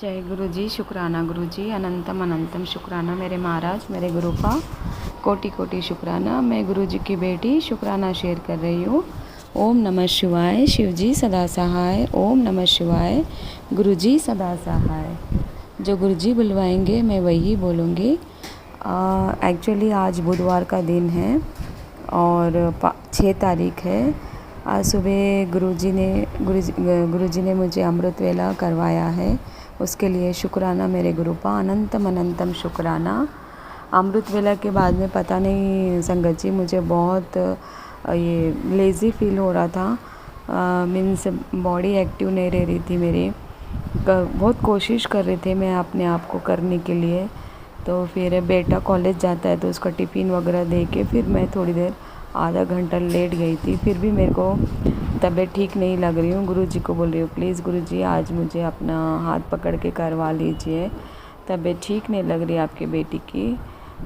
जय गुरु जी, शुक्राना गुरु जी, अनंतम अनंतम शुक्राना मेरे महाराज, मेरे गुरुपा, कोटि कोटि शुक्राना। मैं गुरु जी की बेटी शुक्राना शेयर कर रही हूँ। ओम नमः शिवाय, शिव जी सदा सहाय। ओम नमः शिवाय, गुरु जी सदा सहाय। जो गुरु जी बुलवाएंगे मैं वही बोलूँगी। एक्चुअली आज बुधवार का दिन है और 6 तारीख है। आज सुबह गुरुजी ने मुझे अमृत वेला करवाया है, उसके लिए शुक्राना मेरे गुरुपा, अनंतम अनंतम शुक्राना। अमृत वेला के बाद में पता नहीं संगत जी मुझे बहुत ये लेज़ी फील हो रहा था। मीन्स बॉडी एक्टिव नहीं रह रही थी मेरी। बहुत कोशिश कर रहे थे मैं अपने आप को करने के लिए। तो फिर बेटा कॉलेज जाता है तो उसका टिफ़िन वगैरह दे के फिर मैं थोड़ी देर आधा घंटा लेट गई थी। फिर भी मेरे को तबीयत ठीक नहीं लग रही हूँ। गुरुजी को बोल रही हूँ प्लीज़ गुरुजी आज मुझे अपना हाथ पकड़ के करवा लीजिए, तबीयत ठीक नहीं लग रही आपकी बेटी की।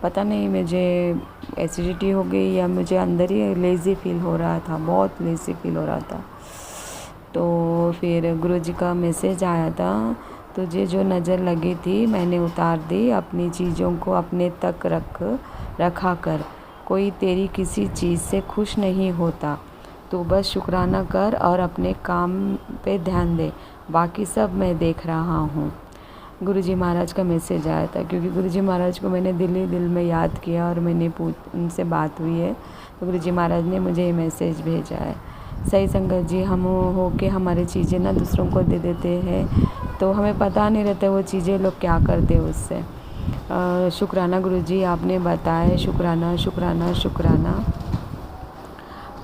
पता नहीं मुझे एसिडिटी हो गई या मुझे अंदर ही लेज़ी फील हो रहा था, बहुत लेज़ी फील हो रहा था। तो फिर गुरुजी का मैसेज आया था, तुझे जो नज़र लगी थी मैंने उतार दी, अपनी चीज़ों को अपने तक रखा कर। कोई तेरी किसी चीज़ से खुश नहीं होता, तो बस शुक्राना कर और अपने काम पे ध्यान दे, बाकी सब मैं देख रहा हूँ। गुरुजी महाराज का मैसेज आया था, क्योंकि गुरुजी महाराज को मैंने दिल में याद किया और मैंने उनसे बात हुई है, तो गुरुजी महाराज ने मुझे ये मैसेज भेजा है। सही संगत जी, हम हो के हमारी चीज़ें ना दूसरों को दे देते हैं तो हमें पता नहीं रहता वो चीज़ें लोग क्या करते हैं उससे। शुक्राना गुरुजी, आपने बताया। शुक्राना शुक्राना शुक्राना।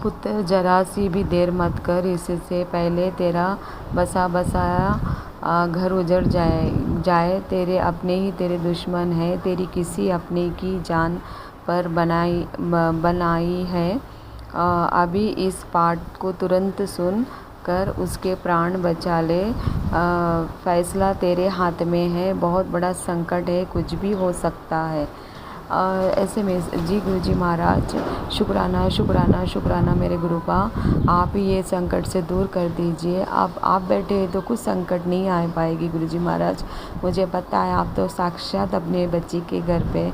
पुत्र जरा सी भी देर मत कर, इससे पहले तेरा बसाया घर उजड़ जाए। तेरे अपने ही तेरे दुश्मन है, तेरी किसी अपने की जान पर बनाई है। अभी इस पाठ को तुरंत सुन कर उसके प्राण बचा ले। फैसला तेरे हाथ में है, बहुत बड़ा संकट है, कुछ भी हो सकता है। ऐसे में जी गुरुजी महाराज, शुक्राना शुक्राना शुक्राना मेरे गुरुपा, आप ही ये संकट से दूर कर दीजिए। आप बैठे हैं तो कुछ संकट नहीं आ पाएगी गुरुजी महाराज, मुझे पता है। आप तो साक्षात अपने बच्ची के घर पे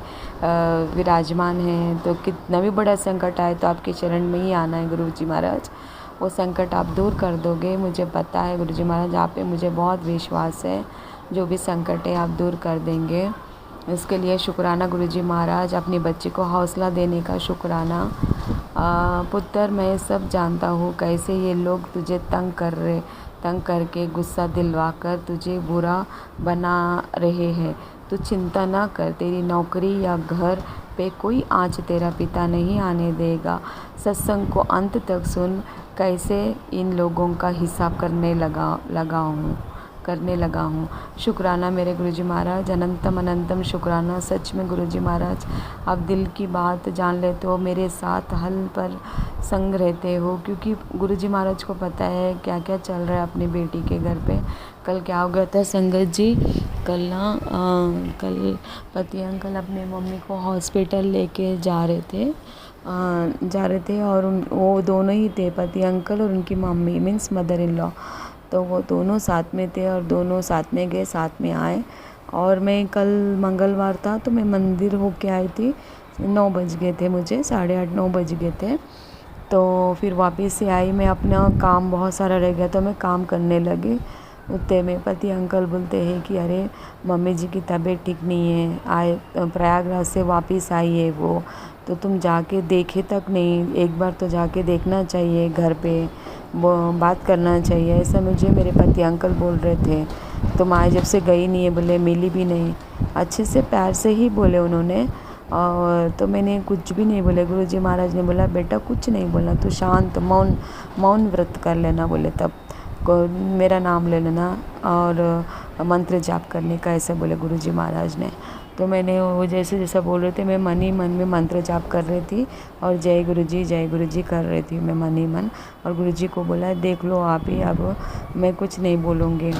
विराजमान हैं, तो कितना भी बड़ा संकट आए तो आपके चरण में ही आना है गुरुजी महाराज। वो संकट आप दूर कर दोगे, मुझे पता है गुरुजी महाराज, आप पे मुझे बहुत विश्वास है। जो भी संकट है आप दूर कर देंगे, इसके लिए शुक्राना गुरुजी महाराज। अपनी बच्ची को हौसला देने का शुक्राना। पुत्र मैं सब जानता हूँ कैसे ये लोग तुझे तंग करके गुस्सा दिलवा कर तुझे बुरा बना रहे हैं। तू चिंता ना कर, तेरी नौकरी या घर पे कोई आँच तेरा पिता नहीं आने देगा। सत्संग को अंत तक सुन, कैसे इन लोगों का हिसाब करने लगा हूँ। शुक्राना मेरे गुरुजी महाराज, अनंतम अनंतम शुक्राना। सच में गुरुजी महाराज, आप दिल की बात जान लेते हो, मेरे साथ हल पर संग रहते हो, क्योंकि गुरुजी महाराज को पता है क्या क्या चल रहा है अपनी बेटी के घर पे। कल क्या हो गया था संगत जी, कल पति अंकल अपने मम्मी को हॉस्पिटल लेके जा रहे थे और वो दोनों ही थे, पति अंकल और उनकी mummy means mother in law. तो वो दोनों साथ में थे और दोनों साथ में गए, साथ में आए। और मैं कल मंगलवार था तो मैं मंदिर होके आई थी, 9 बज गए थे मुझे, 8:30 9 बज गए थे। तो फिर वापस से आई, मैं अपना काम बहुत सारा रह गया तो मैं काम करने लगी। उतने में पति अंकल बोलते हैं कि अरे मम्मी जी की तबीयत ठीक नहीं है, प्रयागराज से वापस आई है वो, तो तुम जाके देखे तक नहीं, एक बार तो जाके देखना चाहिए, घर पे बात करना चाहिए। ऐसा मुझे मेरे पति अंकल बोल रहे थे। तो माँ जब से गई नहीं है, बोले मिली भी नहीं, अच्छे से प्यार से ही बोले उन्होंने। और तो मैंने कुछ भी नहीं बोले। गुरुजी महाराज ने बोला बेटा कुछ नहीं बोलना, तू शांत मौन व्रत कर लेना, बोले तब मेरा नाम ले लेना और मंत्र जाप करने का, ऐसे बोले गुरुजी महाराज ने। तो मैंने वो जैसा बोल रहे थे, मैं मन ही मन में मंत्र जाप कर रही थी और जय गुरुजी कर रही थी मैं मन ही मन। और गुरुजी को बोला देख लो आप ही, अब मैं कुछ नहीं बोलूँगी।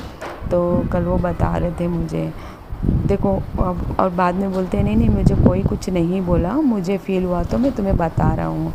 तो कल वो बता रहे थे मुझे, देखो अब, और बाद में बोलते नहीं मुझे कोई कुछ नहीं बोला, मुझे फील हुआ तो मैं तुम्हें बता रहा हूँ।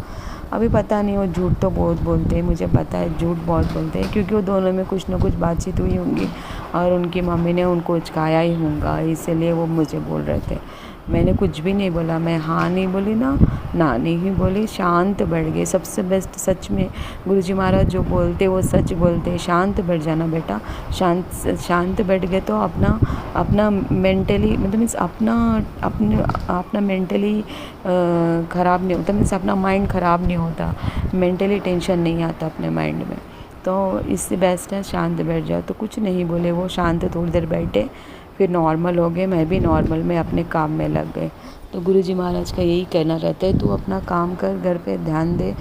अभी पता नहीं, वो झूठ तो बहुत बोलते हैं, मुझे पता है झूठ बहुत बोलते हैं, क्योंकि वो दोनों में कुछ ना कुछ बातचीत हुई होंगी और उनकी मम्मी ने उनको उचकाया ही होगा, इसीलिए वो मुझे बोल रहे थे। मैंने कुछ भी नहीं बोला, मैं हाँ नहीं बोली ना नहीं बोली, शांत बैठ गए। सबसे बेस्ट सच में गुरुजी महाराज जो बोलते वो सच बोलते, शांत बैठ जाना बेटा। शांत बैठ गए तो अपना मेंटली मतलब मीन्स अपना मेंटली ख़राब नहीं होता, मीन्स अपना माइंड ख़राब नहीं होता, मेंटली टेंशन नहीं आता अपने माइंड में। तो इससे बेस्ट है शांत बैठ जाओ। तो कुछ नहीं बोले वो, शांत थोड़ी देर बैठे, फिर नॉर्मल हो गए, मैं भी नॉर्मल में अपने काम में लग गए। तो गुरुजी महाराज का यही कहना रहता है, तू अपना काम कर, घर पे ध्यान दे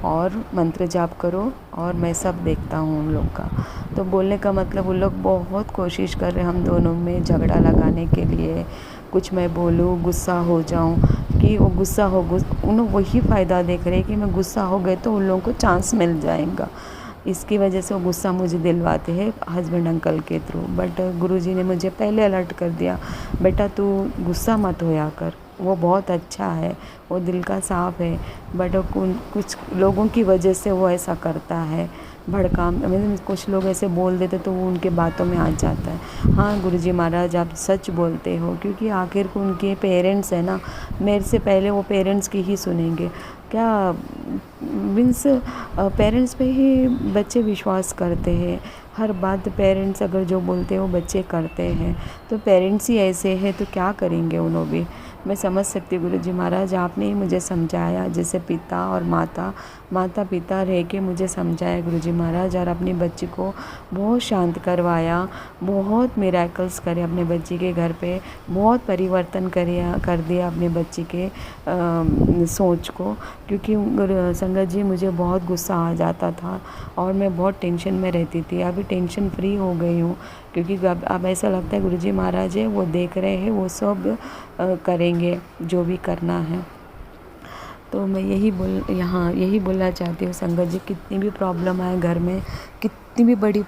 और मंत्र जाप करो, और मैं सब देखता हूँ उन लोग का। तो बोलने का मतलब उन लोग बहुत कोशिश कर रहे हैं हम दोनों में झगड़ा लगाने के लिए, कुछ मैं बोलूँ गुस्सा हो जाऊँ कि वो गुस्सा हो, उन वही फ़ायदा देख रहे हैं कि मैं गुस्सा हो गए तो उन लोगों को चांस मिल जाएगा, इसकी वजह से वो गुस्सा मुझे दिलवाते हैं हस्बैंड अंकल के थ्रू। बट गुरुजी ने मुझे पहले अलर्ट कर दिया, बेटा तू गुस्सा मत होया कर, वो बहुत अच्छा है, वो दिल का साफ़ है, बट कुछ लोगों की वजह से वो ऐसा करता है, भड़का मतलब कुछ लोग ऐसे बोल देते तो वो उनके बातों में आ जाता है। हाँ गुरुजी महाराज आप सच बोलते हो, क्योंकि आखिर को उनके पेरेंट्स हैं ना, मेरे से पहले वो पेरेंट्स की ही सुनेंगे क्या, मीन्स पेरेंट्स पे ही बच्चे विश्वास करते हैं, हर बात पेरेंट्स अगर जो बोलते हैं वो बच्चे करते हैं। तो पेरेंट्स ही ऐसे हैं तो क्या करेंगे उन्होंने भी। मैं समझ सकती हूँ गुरुजी महाराज, आपने ही मुझे समझाया, जैसे पिता और माता पिता रह के मुझे समझाया गुरुजी महाराज, और अपनी बच्ची को बहुत शांत करवाया, बहुत मिरेकल्स करे अपने बच्ची के घर पे, बहुत परिवर्तन कर दिया अपने बच्ची के सोच को। क्योंकि संगत जी मुझे बहुत गुस्सा आ जाता था और मैं बहुत टेंशन में रहती थी, अभी टेंशन फ्री हो गई हूँ, क्योंकि अब ऐसा लगता है गुरुजी महाराज है वो देख रहे हैं, वो सब करेंगे जो भी करना है। तो मैं यही बोलना चाहती हूँ संगत जी, कितनी भी प्रॉब्लम आए घर में, कितनी भी बड़ी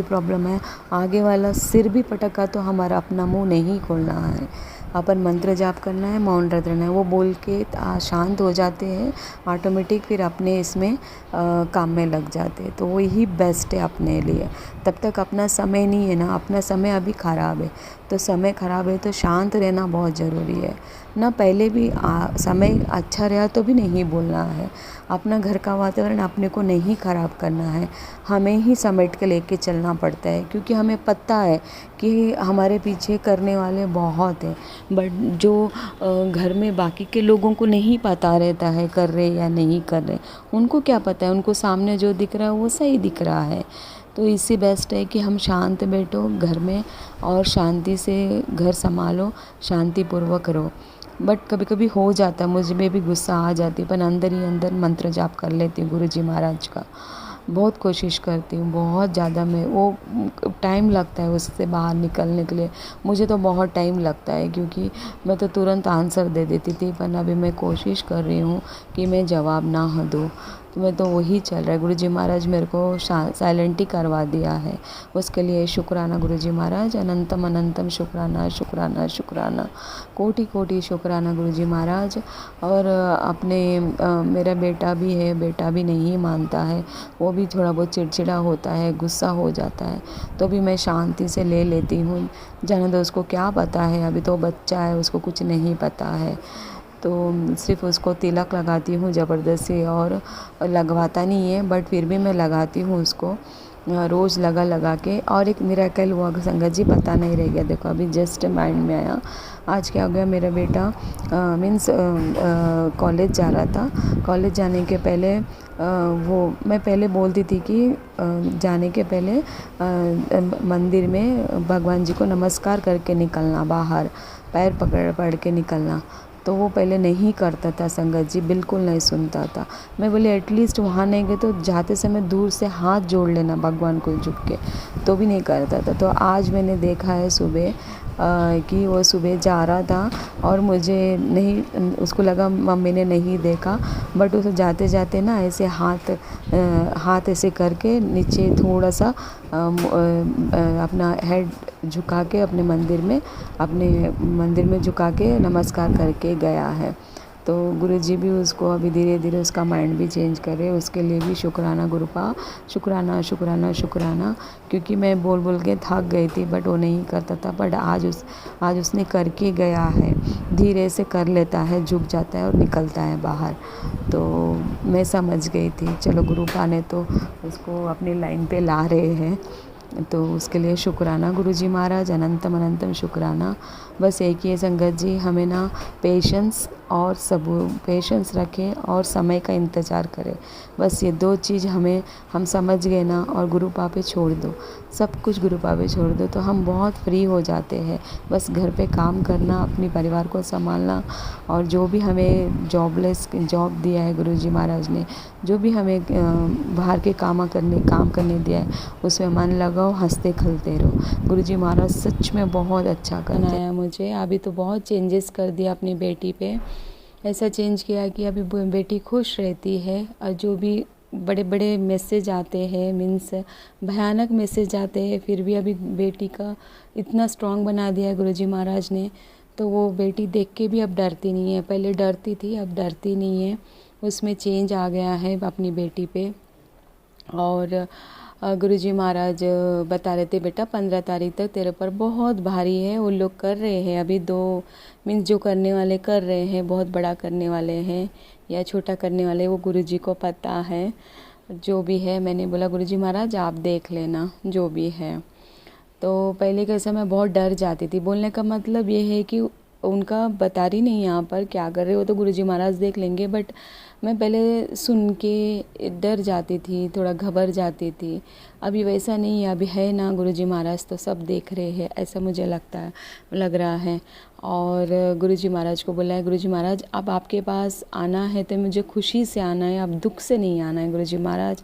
प्रॉब्लम है, आगे वाला सिर भी पटका तो हमारा अपना मुंह नहीं खोलना है, अपन मंत्र जाप करना है, मौन व्रत रहना है, वो बोल के शांत हो जाते हैं ऑटोमेटिक, फिर अपने इसमें काम में लग जाते हैं। तो वही बेस्ट है अपने लिए। तब तक अपना समय नहीं है ना, अपना समय अभी ख़राब है, तो समय ख़राब है तो शांत रहना बहुत ज़रूरी है ना। पहले भी समय अच्छा रहा तो भी नहीं बोलना है, अपना घर का वातावरण अपने को नहीं ख़राब करना है, हमें ही समेट के लेके चलना पड़ता है, क्योंकि हमें पता है कि हमारे पीछे करने वाले बहुत हैं, बट जो घर में बाकी के लोगों को नहीं पता रहता है कर रहे या नहीं कर रहे, उनको क्या पता है, उनको सामने जो दिख रहा है वो सही दिख रहा है। तो इससे बेस्ट है कि हम शांत बैठो घर में और शांति से घर संभालो, शांतिपूर्वक रहो। बट कभी कभी हो जाता है, मुझ में भी गुस्सा आ जाती है, पर अंदर ही अंदर मंत्र जाप कर लेती हूँ गुरुजी महाराज का, बहुत कोशिश करती हूँ, बहुत ज़्यादा। मैं वो टाइम लगता है उससे बाहर निकलने के लिए, मुझे तो बहुत टाइम लगता है, क्योंकि मैं तो तुरंत आंसर दे देती थी, पर अभी मैं कोशिश कर रही हूँ कि मैं जवाब ना दूँ। तो मैं तो वही चल रहा है, गुरुजी महाराज मेरे को साइलेंट ही करवा दिया है, उसके लिए शुक्राना गुरुजी महाराज, अनंतम अनंतम शुक्राना शुक्राना शुक्राना, कोटि कोटि शुक्राना गुरुजी महाराज। और मेरा बेटा भी है, बेटा भी नहीं मानता है, वो भी थोड़ा बहुत चिड़चिड़ा होता है, गुस्सा हो जाता है, तो भी मैं शांति से ले लेती हूँ, जाने दो उसको क्या पता है, अभी तो बच्चा है, उसको कुछ नहीं पता है। तो सिर्फ उसको तिलक लगाती हूँ ज़बरदस्ती, और लगवाता नहीं है बट फिर भी मैं लगाती हूँ उसको रोज़ लगा के। और एक मिरेकल हुआ संगत जी, पता नहीं रह गया, देखो अभी जस्ट माइंड में आया। आज क्या हो गया, मेरा बेटा मीन्स कॉलेज जा रहा था, कॉलेज जाने के पहले मैं पहले बोलती थी कि जाने के पहले मंदिर में भगवान जी को नमस्कार करके निकलना, बाहर पैर पकड़ के निकलना, तो वो पहले नहीं करता था संगत जी, बिल्कुल नहीं सुनता था। मैं बोले एटलीस्ट वहाँ नहीं गए तो जाते समय दूर से हाथ जोड़ लेना भगवान को झुक के, तो भी नहीं करता था। तो आज मैंने देखा है सुबह कि वो सुबह जा रहा था और मुझे नहीं, उसको लगा मम्मी ने नहीं देखा, बट उसे जाते जाते ना ऐसे हाथ ऐसे करके नीचे थोड़ा सा अपना हेड झुका के अपने मंदिर में झुका के नमस्कार करके गया है। तो गुरुजी भी उसको अभी धीरे धीरे उसका माइंड भी चेंज करे, उसके लिए भी शुक्राना गुरुपा, शुक्राना शुक्राना शुक्राना। क्योंकि मैं बोल बोल के थक गई थी, बट वो नहीं करता था, बट आज उसने करके गया है, धीरे से कर लेता है, झुक जाता है और निकलता है बाहर। तो मैं समझ गई थी, चलो गुरुपा ने तो उसको अपनी लाइन पे ला रहे हैं, तो उसके लिए शुक्राना गुरुजी महाराज, अनंतम अनंतम शुक्राना। बस एक ही है संगत जी, हमें ना पेशेंस और पेशेंस रखें और समय का इंतज़ार करें। बस ये 2 चीज़ हम समझ गए ना, और गुरुपा पे छोड़ दो, सब कुछ गुरुपा पे छोड़ दो, तो हम बहुत फ्री हो जाते हैं। बस घर पे काम करना, अपनी परिवार को संभालना, और जो भी हमें जॉब दिया है गुरुजी महाराज ने, जो भी हमें बाहर के काम करने दिया है, उसमें मन लगाओ, हंसते खेलते रहो। गुरुजी महाराज सच में बहुत अच्छा बनाया मुझे। अभी तो बहुत चेंजेस कर दिया अपनी बेटी पे, ऐसा चेंज किया कि अभी बेटी खुश रहती है, और जो भी बड़े बड़े मैसेज आते हैं, मीन्स भयानक मैसेज आते हैं, फिर भी अभी बेटी का इतना स्ट्रांग बना दिया है गुरुजी महाराज ने। तो वो बेटी देख के भी अब डरती नहीं है, पहले डरती थी, अब डरती नहीं है। उसमें चेंज आ गया है अपनी बेटी पे। और गुरुजी महाराज बता रहे थे, बेटा 15 तारीख तक तेरे पर बहुत भारी है, वो लोग कर रहे हैं अभी 2 मीन्स जो करने वाले कर रहे हैं, बहुत बड़ा करने वाले हैं या छोटा करने वाले, वो गुरुजी को पता है जो भी है। मैंने बोला गुरुजी महाराज आप देख लेना जो भी है। तो पहले कैसा मैं बहुत डर जाती थी, बोलने का मतलब ये है कि उनका बता रही नहीं यहाँ पर क्या कर रहे हो, तो गुरुजी महाराज देख लेंगे, बट मैं पहले सुन के डर जाती थी, थोड़ा घबरा जाती थी। अभी वैसा नहीं है, अभी है ना गुरुजी महाराज तो सब देख रहे हैं, ऐसा मुझे लग रहा है। और गुरुजी महाराज को बोला है, गुरुजी महाराज अब आपके पास आना है तो मुझे खुशी से आना है, अब दुख से नहीं आना है। गुरुजी महाराज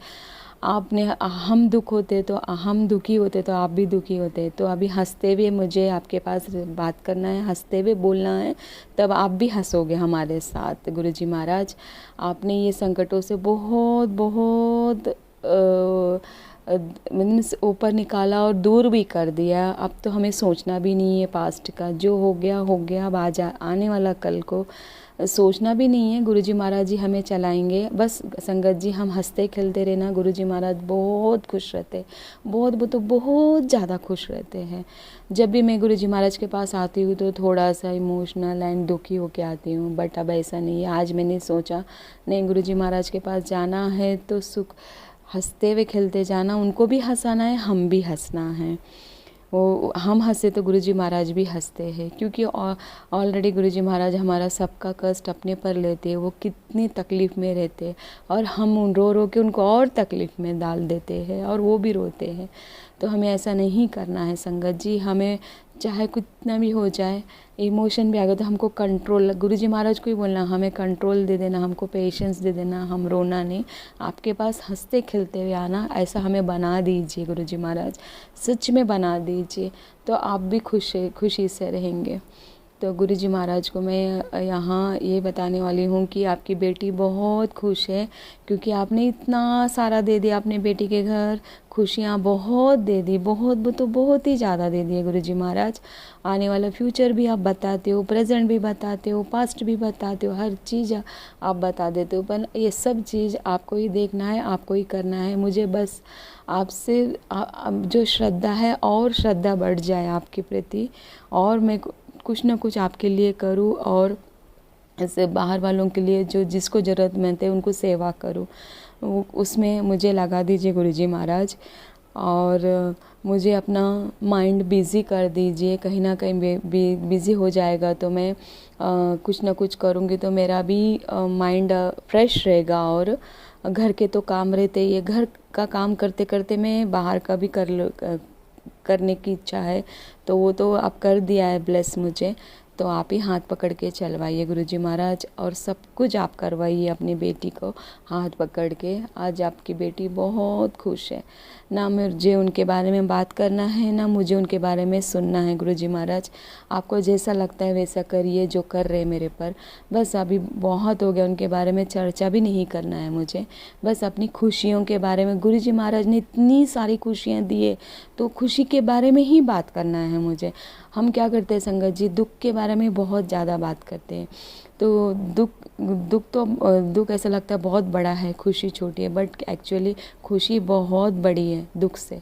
आपने हम दुखी होते तो आप भी दुखी होते, तो अभी हंसते हुए मुझे आपके पास बात करना है, हंसते हुए बोलना है, तब आप भी हंसोगे हमारे साथ। गुरुजी महाराज आपने ये संकटों से बहुत बहुत मीन्स ऊपर निकाला और दूर भी कर दिया। अब तो हमें सोचना भी नहीं है पास्ट का, जो हो गया। अब आने वाला कल को सोचना भी नहीं है। गुरुजी महाराज जी हमें चलाएंगे, बस संगत जी हम हंसते खेलते रहना। गुरुजी महाराज बहुत खुश रहते, बहुत ज़्यादा खुश रहते हैं। जब भी मैं गुरुजी महाराज के पास आती हूँ तो थोड़ा सा इमोशनल एंड दुखी होके आती हूँ, बट अब ऐसा नहीं है। आज मैंने सोचा नहीं, गुरुजी महाराज के पास जाना है तो हंसते हुए खेलते जाना, उनको भी हंसाना है, हम भी हंसना है। वो हम हंसे तो गुरुजी महाराज भी हंसते हैं, क्योंकि ऑलरेडी गुरुजी महाराज हमारा सबका कष्ट अपने पर लेते हैं। वो कितनी तकलीफ़ में रहते हैं और हम रो रो के उनको और तकलीफ़ में डाल देते हैं और वो भी रोते हैं। तो हमें ऐसा नहीं करना है संगत जी। हमें चाहे कितना भी हो जाए, इमोशन भी आ गया तो हमको कंट्रोल, गुरुजी महाराज को ही बोलना, हमें कंट्रोल दे देना, हमको पेशेंस दे देना, हम रोना नहीं, आपके पास हंसते खेलते हुए आना, ऐसा हमें बना दीजिए गुरुजी महाराज, सच में बना दीजिए, तो आप भी खुशी से रहेंगे। तो गुरुजी महाराज को मैं यहाँ ये बताने वाली हूँ कि आपकी बेटी बहुत खुश है, क्योंकि आपने इतना सारा दे दिया अपने बेटी के घर, खुशियाँ बहुत दे दी, बहुत ही ज़्यादा दे दिए गुरुजी महाराज। आने वाला फ्यूचर भी आप बताते हो, प्रेजेंट भी बताते हो, पास्ट भी बताते हो, हर चीज़ आप बता देते हो, पर ये सब चीज़ आपको ही देखना है, आपको ही करना है। मुझे बस आपसे जो श्रद्धा है और श्रद्धा बढ़ जाए आपके प्रति, और मैं कुछ ना कुछ आपके लिए करूँ, और ऐसे बाहर वालों के लिए जो जिसको ज़रूरतमंद है उनको सेवा करूँ, उसमें मुझे लगा दीजिए गुरुजी महाराज। और मुझे अपना माइंड बिज़ी कर दीजिए, कहीं ना कहीं बिज़ी हो जाएगा तो मैं कुछ ना कुछ करूँगी तो मेरा भी माइंड फ्रेश रहेगा। और घर के तो काम रहते ही है, घर का काम करते करते मैं बाहर का भी करने की इच्छा है, तो वो तो आप कर दिया है ब्लेस मुझे, तो आप ही हाथ पकड़ के चलवाइए गुरुजी महाराज, और सब कुछ आप करवाइए अपनी बेटी को हाथ पकड़ के। आज आपकी बेटी बहुत खुश है, ना मुझे उनके बारे में बात करना है, ना मुझे उनके बारे में सुनना है। गुरुजी महाराज आपको जैसा लगता है वैसा करिए, जो कर रहे मेरे पर, बस अभी बहुत हो गया, उनके बारे में चर्चा भी नहीं करना है मुझे, बस अपनी खुशियों के बारे में। गुरुजी महाराज ने इतनी सारी खुशियाँ दिए, तो खुशी के बारे में ही बात करना है मुझे। हम क्या करते हैं संगत जी, दुख के बारे बारे में बहुत ज़्यादा बात करते हैं। तो दुख ऐसा लगता है बहुत बड़ा है, खुशी छोटी है, बट एक्चुअली खुशी बहुत बड़ी है दुख से।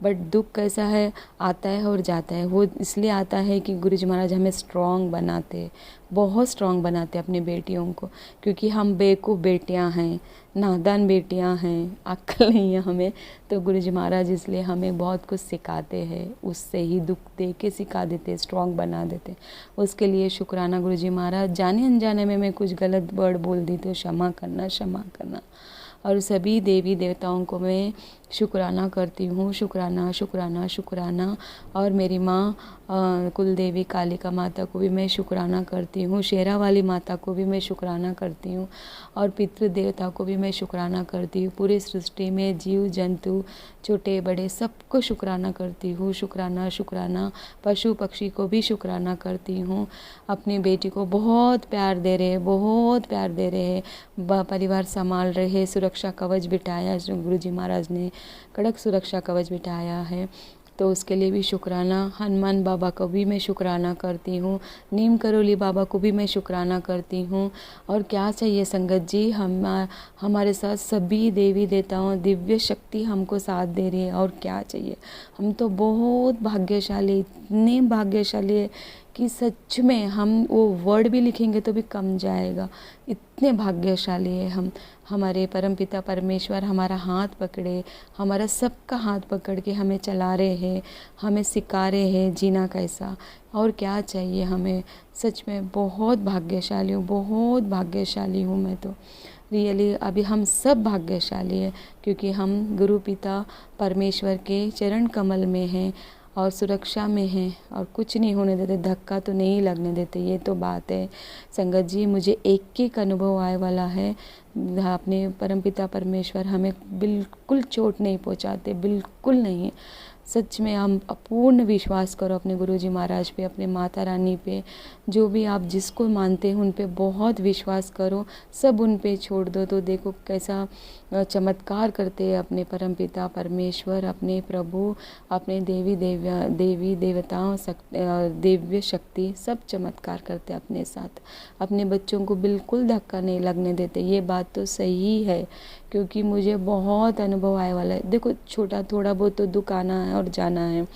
बट दुख कैसा है, आता है और जाता है। वो इसलिए आता है कि गुरुजी महाराज हमें स्ट्रॉन्ग बनाते, बहुत स्ट्रॉन्ग बनाते अपनी बेटियों को, क्योंकि हम बेवकूफ़ बेटियां हैं, नादान बेटियां हैं, अक्ल नहीं है हमें। तो गुरुजी महाराज इसलिए हमें बहुत कुछ सिखाते हैं, उससे ही दुख दे के सिखा देते, स्ट्रॉन्ग बना देते। उसके लिए शुक्राना गुरुजी महाराज। जाने अनजाने में मैं कुछ गलत वर्ड बोल दी तो क्षमा करना, क्षमा करना। और सभी देवी देवताओं को मैं शुक्राना करती हूँ, शुक्राना शुक्राना शुक्राना। और मेरी माँ कुल देवी कालिका माता को भी मैं शुक्राना करती हूँ, शेरा वाली माता को भी मैं शुक्राना करती हूँ, और पितृ देवता को भी मैं शुक्राना करती हूँ। पूरे सृष्टि में जीव जंतु छोटे बड़े सबको शुक्राना करती हूँ, शुक्राना शुक्राना। पशु पक्षी को भी शुक्राना करती हूँ। अपनी बेटी को बहुत प्यार दे रहे, बहुत प्यार दे रहे हैं, परिवार संभाल रहे, सुरक्षा कवच बिठाया गुरुजी महाराज ने, कड़क सुरक्षा कवच बिठाया है, तो उसके लिए भी शुक्राना। हनुमान बाबा को भी मैं शुक्राना करती हूँ, नीम करोली बाबा को भी मैं शुक्राना करती हूँ। और क्या चाहिए संगत जी, हमारे साथ सभी देवी देवताओं दिव्य शक्ति हमको साथ दे रही है, और क्या चाहिए। हम तो बहुत भाग्यशाली, इतने भाग्यशाली है कि सच में हम वो वर्ड भी लिखेंगे तो भी कम जाएगा, इतने भाग्यशाली है हम। हमारे परमपिता परमेश्वर हमारा हाथ पकड़े, हमारा सबका हाथ पकड़ के हमें चला रहे हैं, हमें सिखा रहे हैं जीना कैसा, और क्या चाहिए हमें। सच में बहुत भाग्यशाली हूँ, बहुत भाग्यशाली हूँ मैं तो रियली। अभी हम सब भाग्यशाली है, क्योंकि हम गुरु पिता परमेश्वर के चरण कमल में हैं और सुरक्षा में हैं, और कुछ नहीं होने देते, धक्का तो नहीं लगने देते। ये तो बात है संगत जी। मुझे एक अनुभव आए वाला है, अपने परमपिता परमेश्वर हमें बिल्कुल चोट नहीं पहुंचाते, बिल्कुल नहीं। सच में हम पूर्ण विश्वास करो अपने गुरुजी महाराज पे, अपने माता रानी पे, जो भी आप जिसको मानते हैं उन पे बहुत विश्वास करो, सब उन पे छोड़ दो, तो देखो कैसा चमत्कार करते हैं अपने परमपिता परमेश्वर, अपने प्रभु, अपने देवी देवताओं दिव्य शक्ति सब चमत्कार करते अपने साथ। अपने बच्चों को बिल्कुल धक्का नहीं लगने देते, ये बात तो सही है, क्योंकि मुझे बहुत अनुभव आए वाला है। देखो छोटा थोड़ा बहुत तो दुख आना है और जाना है,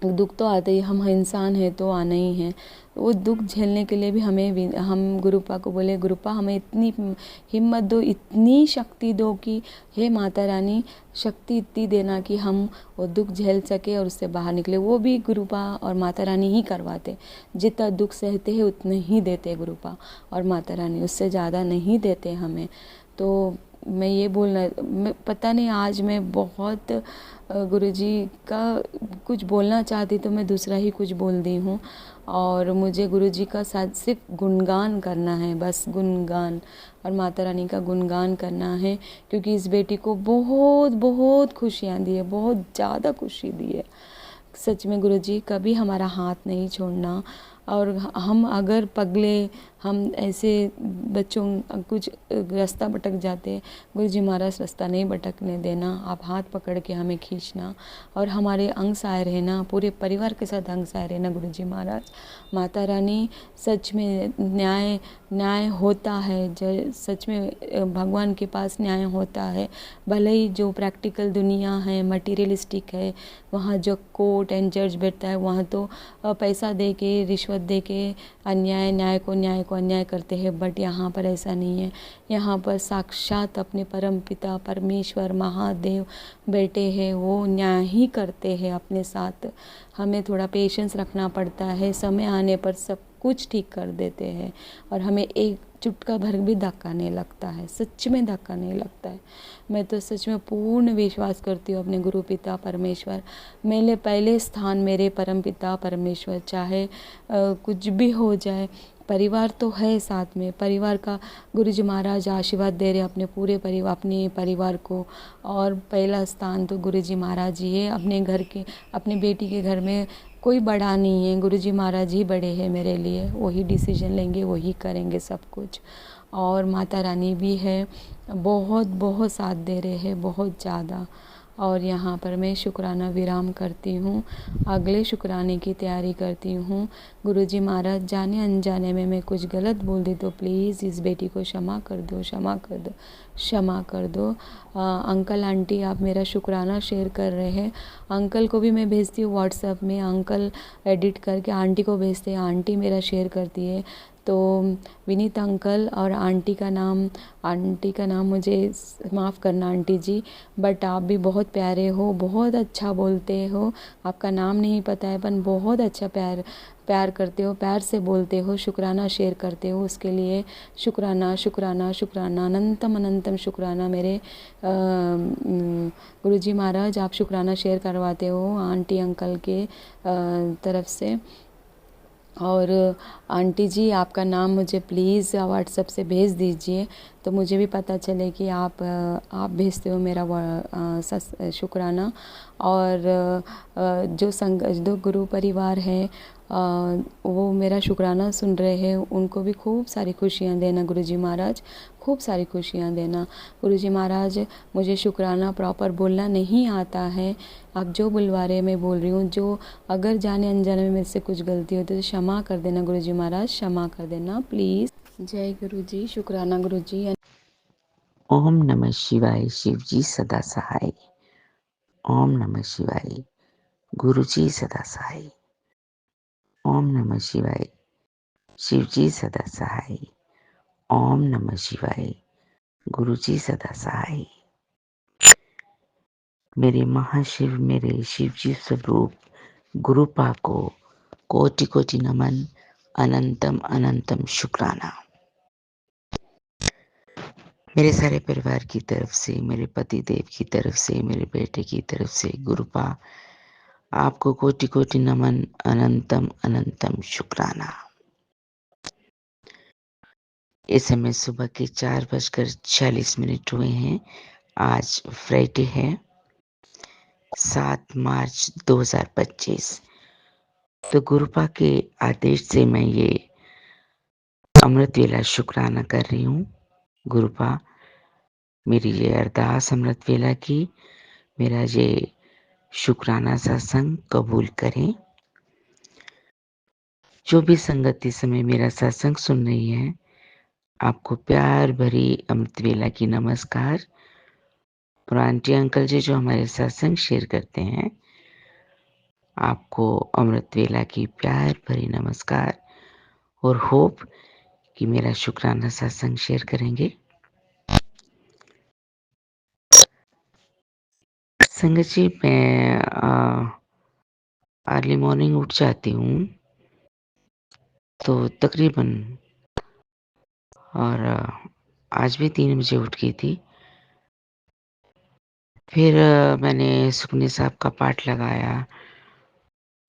दुख तो आते ही, हम इंसान हैं तो आना ही है। वो दुख झेलने के लिए भी हम गुरुपा को बोले, गुरुपा हमें इतनी हिम्मत दो, इतनी शक्ति दो कि हे माता रानी शक्ति इतनी देना कि हम वो दुख झेल सके और उससे बाहर निकले। वो भी गुरुपा और माता रानी ही करवाते, जितना दुख सहते हैं उतने ही देते गुरुपा और माता रानी, उससे ज़्यादा नहीं देते हमें। तो मैं ये बोलना, पता नहीं आज मैं बहुत गुरुजी का कुछ बोलना चाहती तो मैं दूसरा ही कुछ बोल दी हूँ, और मुझे गुरुजी का साथ सिर्फ गुणगान करना है, बस गुणगान, और माता रानी का गुणगान करना है, क्योंकि इस बेटी को बहुत बहुत खुशियाँ दी है, बहुत ज़्यादा खुशी दी है। सच में गुरुजी कभी हमारा हाथ नहीं छोड़ना, और हम अगर पगले, हम ऐसे बच्चों कुछ रास्ता भटक जाते, गुरुजी महाराज रास्ता नहीं भटकने देना, आप हाथ पकड़ के हमें खींचना और हमारे अंग सहाय रहना, पूरे परिवार के साथ अंग सहाय रहना गुरुजी महाराज। माता रानी सच में न्याय होता है, जो सच में भगवान के पास न्याय होता है। भले ही जो प्रैक्टिकल दुनिया है, मटीरियलिस्टिक है, वहाँ जो कोर्ट एंड जज बैठता है वहाँ तो पैसा दे के, रिश्वत दे के न्याय को अन्याय करते हैं, बट यहाँ पर ऐसा नहीं है। यहाँ पर साक्षात अपने परम पिता परमेश्वर महादेव बैठे हैं, वो न्याय ही करते हैं अपने साथ। हमें थोड़ा पेशेंस रखना पड़ता है, समय आने पर सब कुछ ठीक कर देते हैं, और हमें एक चुटका भर भी धक्का नहीं लगता है, सच में धक्का नहीं लगता है। मैं तो सच में पूर्ण विश्वास करती हूँ अपने गुरु पिता परमेश्वर, मेरे पहले स्थान मेरे परम पिता परमेश्वर, चाहे कुछ भी हो जाए, परिवार तो है साथ में, परिवार का गुरुजी महाराज आशीर्वाद दे रहे अपने पूरे अपने परिवार को, और पहला स्थान तो गुरुजी महाराज ही है। अपने घर के, अपनी बेटी के घर में कोई बड़ा नहीं है, गुरुजी महाराज ही बड़े हैं मेरे लिए, वही डिसीजन लेंगे, वही करेंगे सब कुछ। और माता रानी भी है, बहुत बहुत साथ दे रहे हैं, बहुत ज़्यादा। और यहाँ पर मैं शुक्राना विराम करती हूँ। अगले शुक्राने की तैयारी करती हूँ। गुरुजी महाराज, जाने अनजाने में मैं कुछ गलत बोल दी तो प्लीज़ इस बेटी को क्षमा कर दो, क्षमा कर दो, क्षमा कर दो। अंकल आंटी आप मेरा शुक्राना शेयर कर रहे हैं। अंकल को भी मैं भेजती हूँ व्हाट्सएप में, अंकल एडिट करके आंटी को भेजते हैं, आंटी मेरा शेयर करती है। तो विनीत अंकल और आंटी का नाम मुझे माफ़ करना आंटी जी, बट आप भी बहुत प्यारे हो, बहुत अच्छा बोलते हो। आपका नाम नहीं पता है पर बहुत अच्छा प्यार करते हो, प्यार से बोलते हो, शुक्राना शेयर करते हो, उसके लिए शुक्राना शुक्राना शुक्राना, अनंतम अनंतम शुक्राना मेरे गुरुजी महाराज। आप शुक्राना शेयर करवाते हो आंटी अंकल के तरफ से। और आंटी जी आपका नाम मुझे प्लीज़ व्हाट्सएप से भेज दीजिए तो मुझे भी पता चले कि आप भेजते हो मेरा शुक्राना। और जो गुरु परिवार है वो मेरा शुक्राना सुन रहे हैं, उनको भी खूब सारी खुशियाँ देना गुरुजी महाराज, खूब सारी खुशियाँ देना गुरुजी महाराज। मुझे शुक्राना प्रॉपर बोलना नहीं आता है, आप जो बुलवा रहे मैं बोल रही हूँ। जो अगर जाने अनजाने में मेरे से कुछ गलती होती है तो क्षमा कर देना गुरुजी महाराज, क्षमा कर देना प्लीज़। जय गुरुजी, शुक्राना गुरुजी। ओम नमः शिवाय, शिवजी सदा सहाय। ओम नमः शिवाय, गुरुजी सदा सहाय। ओम नमः शिवाय, शिवजी सदा सहाय। ओम नमः शिवाय, गुरुजी सदा सहाय। मेरे महाशिव, मेरे शिवजी स्वरूप गुरुपा को कोटि कोटि नमन, अनंतम अनंतम शुक्राना। मेरे सारे परिवार की तरफ से, मेरे पति देव की तरफ से, मेरे बेटे की तरफ से गुरुपा आपको कोटि कोटि नमन, अनंतम अनंतम शुक्राना। इस समय सुबह के 4:46 हुए हैं। आज फ्राइडे है, 7 मार्च 2025। तो गुरुपा के आदेश से मैं ये अमृत वेला शुक्राना कर रही हूँ। गुरुपा मेरी ये अरदास अमृत वेला की, मेरा ये शुक्राना सत्संग कबूल करें। जो भी संगत इस समय मेरा सत्संग सुन रही है, आपको प्यार भरी अमृत वेला की नमस्कार। और आंटी अंकल जी जो हमारे सत्संग शेयर करते हैं, आपको अमृत वेला की प्यार भरी नमस्कार और होप कि मेरा शुक्राना सत्संग शेयर करेंगे। संगत जी, मैं अर्ली मॉर्निंग उठ जाती हूँ, तो तकरीबन, और आज भी 3 बजे उठ गई थी। फिर मैंने सुखनी साहब का पाठ लगाया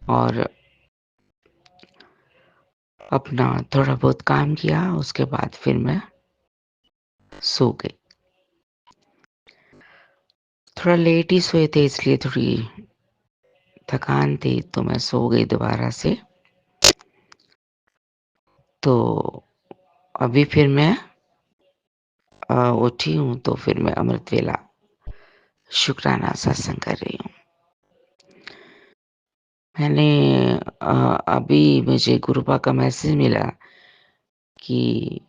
और अपना थोड़ा बहुत काम किया। उसके बाद फिर मैं सो गई। थोड़ा लेट ही सोए थे, इसलिए थोड़ी थकान थी, तो मैं सो गई दोबारा से। तो अभी फिर मैं उठी हूँ, तो फिर मैं अमृत वेला शुक्राना सत्संग कर रही हूँ। मैंने अभी मुझे गुरुपा का मैसेज मिला कि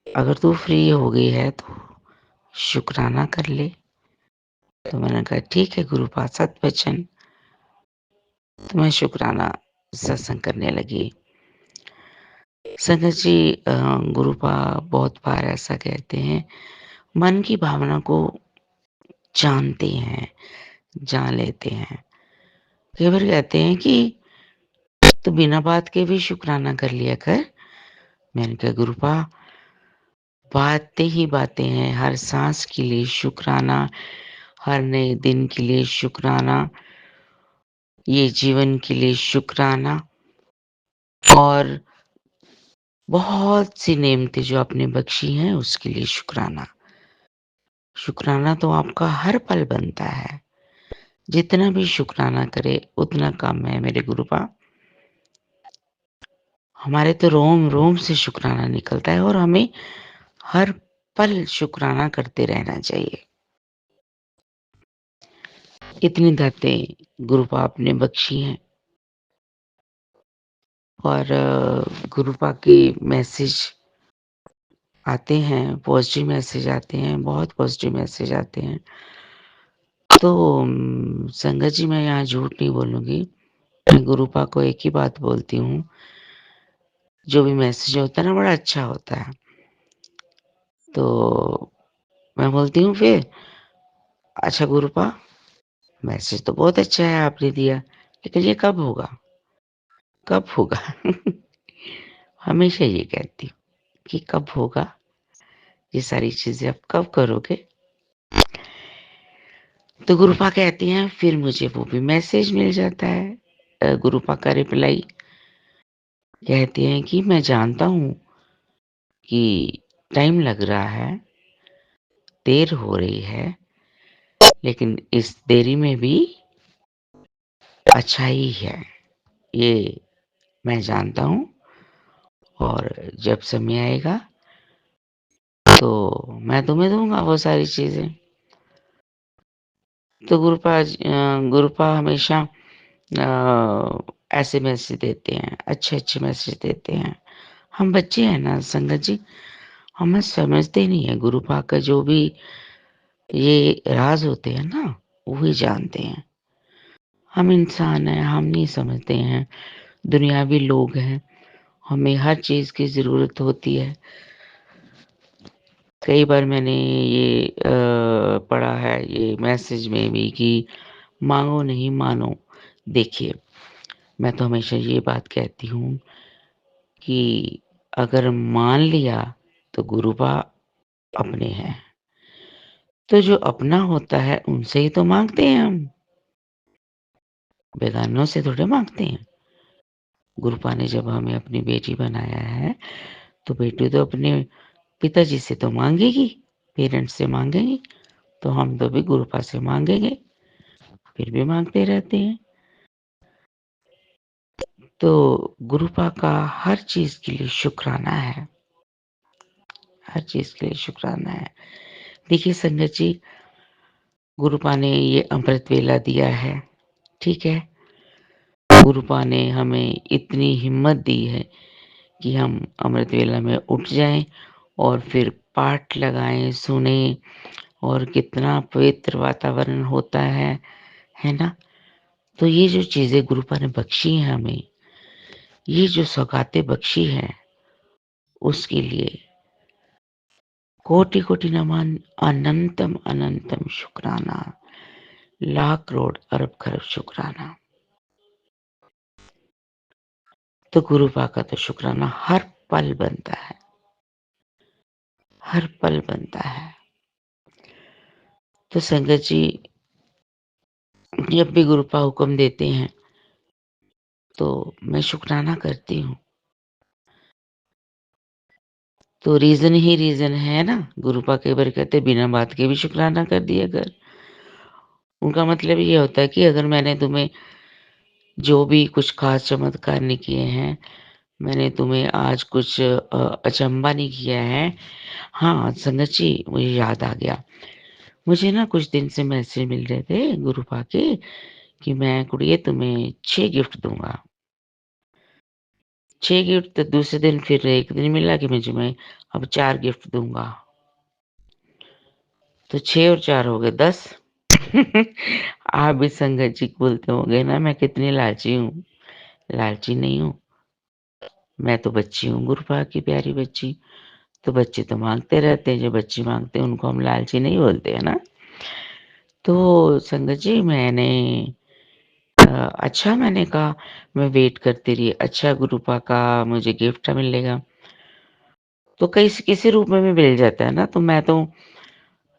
अगर तू फ्री हो गई है तो शुक्राना कर ले। तो मैंने कहा ठीक है गुरुपा, सत्वचन। तो मैं शुक्राना सत्संग करने लगी। संगत जी, गुरुपा बहुत बार ऐसा कहते हैं, मन की भावना को जानते हैं, जान लेते हैं। कई बार कहते हैं कि तो बिना बात के भी शुक्राना कर लिया कर। मैंने कहा गुरुपा, बातें ही बातें हैं। हर सांस के लिए शुक्राना, हर नए दिन के लिए शुक्राना, ये जीवन के लिए शुक्राना, और बहुत सी नेमतें जो आपने बख्शी हैं उसके लिए शुक्राना। शुक्राना तो आपका हर पल बनता है। जितना भी शुक्राना करे उतना कम है मेरे गुरुपा। हमारे तो रोम रोम से शुक्राना निकलता है, और हमें हर पल शुक्राना करते रहना चाहिए। कितनी दातें गुरुपाप ने बख्शी हैं और गुरुपा के मैसेज आते हैं, पॉज़िटिव मैसेज आते हैं, बहुत पॉज़िटिव मैसेज आते हैं। तो संगत जी मैं यहाँ झूठ नहीं बोलूँगी, मैं गुरुपा को एक ही बात बोलती हूँ, जो भी मैसेज होता है ना बड़ा अच्छा होता है। तो मैं बोलती हूँ फिर, अच्छा गुरुपा मैसेज तो बहुत अच्छा है आपने दिया, लेकिन ये कब होगा? कब होगा? हमेशा ये कहती हूँ कि कब होगा? ये सारी चीज़ें आप कब करोगे? तो गुरुपा कहती हैं फिर मुझे वो भी मैसेज मिल जाता है। गुरुपा का रिप्लाई कहती हैं कि मैं जानता हूँ कि टाइम लग रहा है, देर हो रही है, लेकिन इस देरी में भी अच्छाई है, ये मैं जानता हूँ और जब समय आएगा तो मैं तुम्हें दूँगा वो सारी चीज़ें। तो गुरुपा हमेशा ऐसे मैसेज देते हैं, अच्छे-अच्छे मैसेज देते हैं। हम बच्चे हैं ना संगत जी, हमें समझते नहीं है गुरुपा का जो भी ये राज़ होते हैं ना, वही जानते हैं। हम इंसान हैं, हम नहीं समझते हैं, दुनियावी लोग हैं, हमें हर चीज़ की ज़रूरत होती है। कई बार मैंने ये पढ़ा है ये मैसेज में भी कि माँगो नहीं मानो। देखिए, मैं तो हमेशा ये बात कहती हूँ कि अगर मान लिया तो गुरुबा अपने हैं। तो जो अपना होता है उनसे ही तो माँगते हैं हम, बेगानों से थोड़ी माँगते हैं। गुरुपा ने जब हमें अपनी बेटी बनाया है, तो बेटी तो अपने पिताजी से तो माँगेगी, पेरेंट्स से माँगेगी, तो हम तो भी गुरुपा से माँगेंगे, फिर भी माँगते रहते हैं। तो गुरुपा का हर चीज़ के लिए शुक्राना है, हर चीज़ के लिए शुक्राना है। देखिए संगत जी, गुरुपा ने ये अमृत वेला दिया है, ठीक है? गुरुपा ने हमें इतनी हिम्मत दी है कि हम अमृत वेला में उठ जाएँ और फिर पाठ लगाएँ, सुनें और कितना पवित्र वातावरण होता है ना? तो ये जो चीज़ें गुरुपा ने बख्शी हैं हमें, ये जो सौगातें बख्शी हैं, उसके लिए कोटि-कोटि नमन, अनंतम अनंतम शुक्राना, लाख करोड़ अरब खरब शुक्राना। तो गुरुपा का तो शुक्राना हर पल बनता है, हर पल बनता है। तो संगत जी जब भी गुरुपा हुक्म देते हैं, तो मैं शुकराना करती हूँ। तो रीज़न ही रीज़न है ना, गुरुपा कई बार कहते हैं बिना बात के भी शुकराना कर दिया कर। उनका मतलब ये होता है कि अगर मैंने तुम्हें जो भी कुछ ख़ास चमत्कार नहीं किए हैं, मैंने तुम्हें आज कुछ अचंभा नहीं किया है। हाँ, संगत जी मुझे याद आ गया। मुझे ना कुछ दिन से मैसेज मिल रहे थे गुरुपा के कि मैं कुड़िए तुम्हें 6 गिफ्ट दूँगा। 6 गिफ्ट तो दूसरे दिन फिर एक दिन मिला कि मैं अब 4 गिफ्ट दूँगा। तो 6 और 4 हो गए 10। आप भी संगत जी बोलते होंगे ना मैं कितनी लालची हूँ। लालची नहीं हूँ, मैं तो बच्ची हूँ गुरुपा की प्यारी बच्ची। तो बच्चे तो माँगते रहते हैं, जो बच्चे माँगते हैं उनको हम लालची नहीं बोलते, है ना? तो संगत जी अच्छा मैंने कहा मैं वेट करती रही, अच्छा गुरुपा का मुझे गिफ्ट मिलेगा। तो किसी रूप में भी मिल जाता है ना, तो मैं तो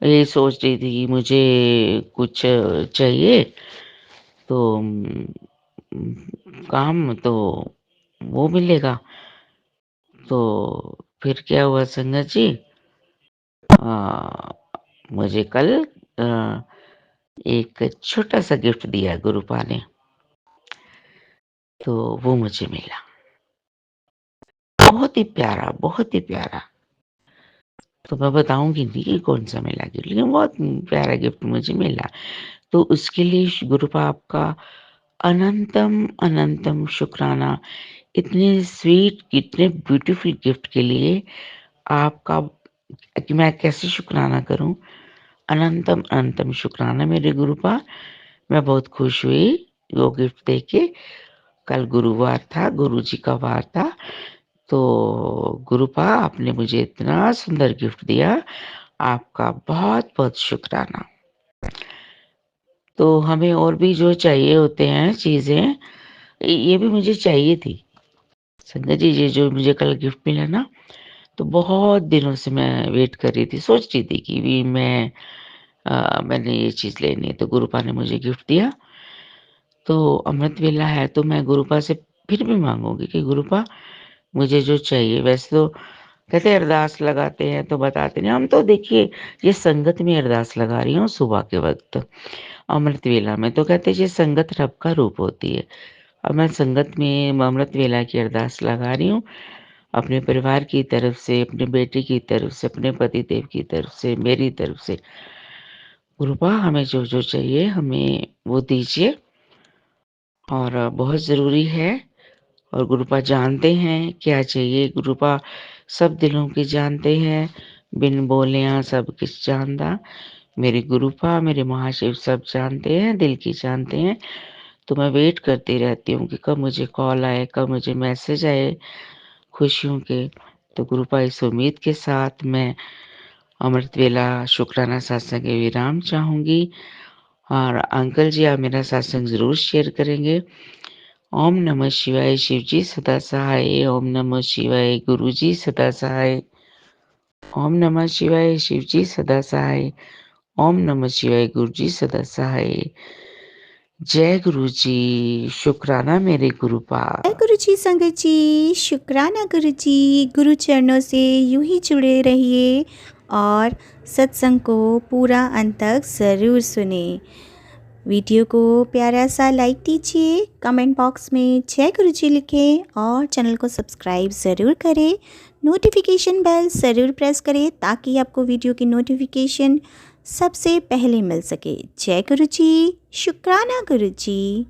यही सोच रही थी कि मुझे कुछ चाहिए तो काम तो वो मिलेगा। तो फिर क्या हुआ संगत जी मुझे कल अ, एक छोटा-सा गिफ्ट दिया गुरुपा ने, तो वो मुझे मिला। बहुत ही प्यारा, बहुत ही प्यारा। तो मैं बताऊँगी नहीं कि कौन-सा मिला गिफ्ट, लेकिन बहुत प्यारा गिफ्ट मुझे मिला। तो उसके लिए गुरुपा आपका अनंतम अनंतम शुक्राना। इतने स्वीट, इतने ब्यूटीफुल गिफ्ट के लिए आपका कि मैं कैसे शुक्राना करूं। अनंतम अनंतम शुक्राना मेरे गुरुपा। मैं बहुत खुश हुई वो गिफ्ट देके। कल गुरुवार था, गुरुजी का वार था, तो गुरुपा आपने मुझे इतना सुंदर गिफ्ट दिया, आपका बहुत बहुत शुक्राना। तो हमें और भी जो चाहिए होते हैं चीज़ें, ये भी मुझे चाहिए थी। संगत जी, ये जो मुझे कल गिफ्ट मिला ना, तो बहुत दिनों से मैं वेट कर रही थी, सोच रही थी कि भी मैंने ये चीज़ लेनी है, तो गुरुपा ने मुझे गिफ्ट दिया। तो अमृत वेला है, तो मैं गुरुपा से फिर भी माँगूँगी कि गुरुपा मुझे जो चाहिए। वैसे तो कहते हैं अरदास लगाते हैं तो बताते नहीं, हम तो देखिए ये संगत में अरदास लगा रही हूँ सुबह के वक़्त, अमृत वेला में। तो कहते हैं ये संगत रब का रूप होती है। अब मैं संगत में अमृत वेला की अरदास लगा रही हूँ, अपने परिवार की तरफ से, अपने बेटे की तरफ से, अपने पतिदेव की तरफ से, मेरी तरफ से। गुरुपा हमें जो-जो चाहिए हमें वो दीजिए, और बहुत ज़रूरी है। और गुरुपा जानते हैं क्या चाहिए। गुरुपा सब दिलों की जानते हैं, बिन बोलियां सब किछ जानदा। मेरे गुरुपा, मेरे महाशिव सब जानते हैं, दिल की जानते हैं। तो मैं वेट करती रहती हूँ कि कब मुझे कॉल आए, कब मुझे मैसेज आए खुशियों के। तो गुरुपा इस उम्मीद के साथ मैं अमृत वेला शुक्राना सत्संग के विराम चाहूँगी। और अंकल जी आप मेरा सत्संग ज़रूर शेयर करेंगे। ओम नमः शिवाय, शिव जी सदा सहाय। ओम नमः शिवाय, गुरु जी सदा सहाय। ओम नमः शिवाय, शिव जी सदा सहाय। ओम नमः शिवाय, गुरु जी सदा सहाय। जय गुरु जी, शुक्राना मेरे गुरुपाद। जय गुरु जी, संगत जी, शुक्राना गुरु जी। गुरु चरणों से यूं ही जुड़े रहिए और सत्संग को पूरा अंत तक ज़रूर सुने। वीडियो को प्यारा सा लाइक दीजिए, कमेंट बॉक्स में जय गुरु जी लिखें और चैनल को सब्सक्राइब ज़रूर करें। नोटिफिकेशन बेल ज़रूर प्रेस करें ताकि आपको वीडियो की नोटिफिकेशन सबसे पहले मिल सके। जय गुरु जी, शुक्राना गुरु जी।